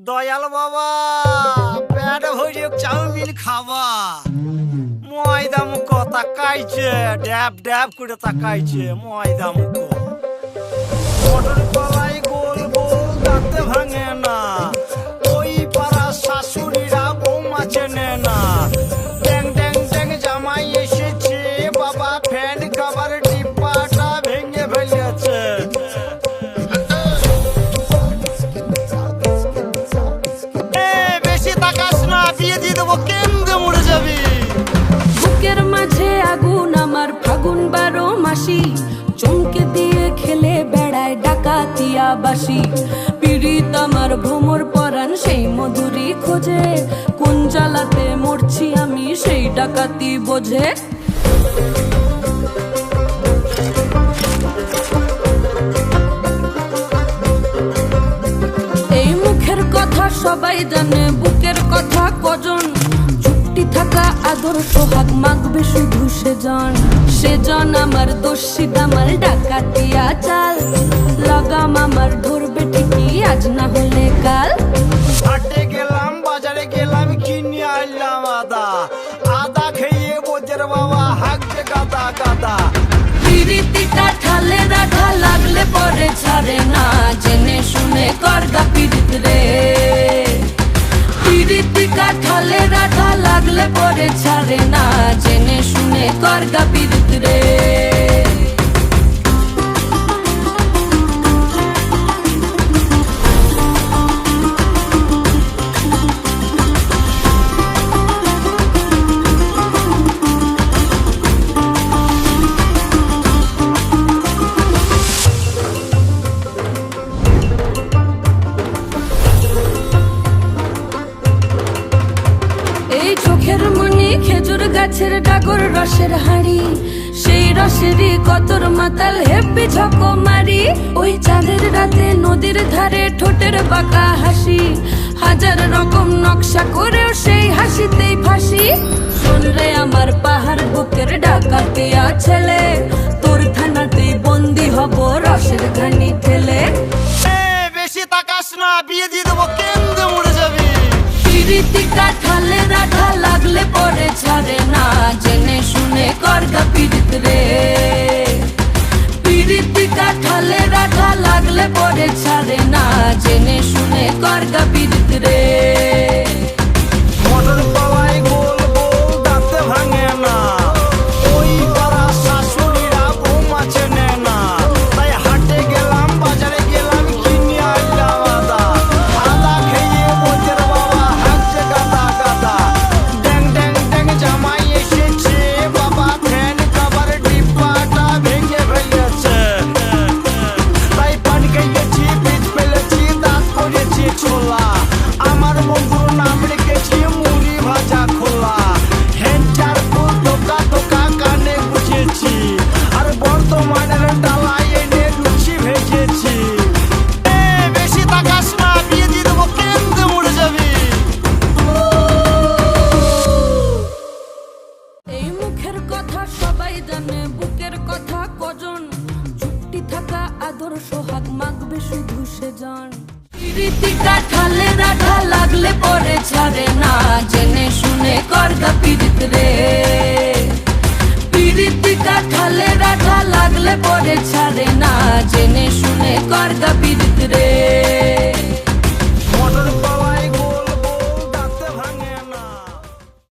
দয়াল বাবা পেট ভরে চাউমিন খাবা ময়দা মুখ তাকাইছে ড্যাব ড্যাব করে তাকাইছে ময়দা মুখ মটর কলাই গোল গোল দাঁতে ভাঙে না ওই পাড়া শাশুড়িরা বৌমা চেনে না ড্যাং ড্যাং ড্যাং জামাই এসেছে বাবা ফ্যান খাবার ডিব্বাটা ভেঙে ফেলেছে বেশি তাকাস না বিয়ে দিয়ে দেবো কেন্দ্রে মরে যাবি বুকের মাঝে আগুন আমার ফাগুন 12 মাসি চমকে দিয়ে খেলে বেড়ায় ডাকাতিয়া বাসি পীড়িত আমার ভ্রমর পরাণ সেই মধুরী খোঁজে কোন জ্বালাতে মরছি আমি সেই ডাকাতি বোঝে এই মুখের কথা সবাই জানে বুকের কথা কজন চুপটি থাকা আদর সোহাগ মাগবে শুধু সেজন আমার দোষী আমার ডাকাতিয়া চাল লাগাম আমার ধরবে ঠিকই আজ না হলে কাল হাটে গেলাম বাজারে গেলাম কিনে আনলাম আদা আদা খেয়ে বোঝের বাবা হাঁকছে গাদা গাদা পিরিতিটা ঠালে রাখা লাগলে পরে ছাড়ে না জেনে শুনে করগা পিরিত রে পিরিতিটা ঠালে রাখা লাগলে পরে ছাড়ে না জেনে শুনে করগা পিরিত রে চোখের মনি খেজুর গাছের ডাগর রসের হাড়ি সেই রসেরই কতর মাতাল হেব্বি ঝকো মারি ওই চাঁদের রাতে নদীর ধারে ঠোঁটের বাঁকা হাসি হাজার রকম নকশা করেও সেই হাসিতেই ফাঁসি শোন রে আমার পাহাড় বুকের ডাকাতিয়া ছেলে তোর থানাতেই বন্দি হব রসের ঘানি ঠেলে বেশি তাকাস না বিয়ে দিয়ে দেবো কেন্দ্রে মরে যাবি পিরিতিটা ঠালে রাখা লাগলে পরে ছাড়ে না জেনে শুনে করগা পিরিত রে পিরিতিটা ঠালে রাখা লাগলে পরে ছাড়ে না জেনে শুনে করগা পিরিত রে মটর কলাই গোল গোল দাঁতে ভাঙে না ওই পাড়া শাশুড়িরা বৌমা চেনে না তাই হাটে গেলাম বাজারে গেলাম কিনে আনলাম আদা আদা খেয়ে বোঝের বাবা হাঁকছে গাদা গাদা ড্যাং ড্যাং ড্যাং জামাই এসেছে বাবা ফ্যান খাবার ডিব্বাটা ভেঙে ফেলেছে তাই পান খেয়েছি বীজ ফেলেছি দাঁত করেছি ছোলা আমার বন্ধুর নাম রেখেছি মুড়ি ভাজা খোলা হেন্টার ফুল টোকা টোকা কানে গুছেছি আর বর্তমানের ডালায় এনে লুচি ভেজেছি বেশি তাকাস না বিয়ে দিয়ে দেবো কেন্দ্রে মরে যাবি এই মুখের কথা সবাই জানে বুকের কথা কজন চুপটি থাকা আদর সোহাগ মাগবে শুধু সেজন পিরিতিটা ঠালে রাখা লাগলে পরে ছাড়ে না জেনে শুনে করগা পিরিত রে পিরিতিটা ঠালে রাখা লাগলে পরে ছাড়ে না জেনে শুনে করগা পিরিত রে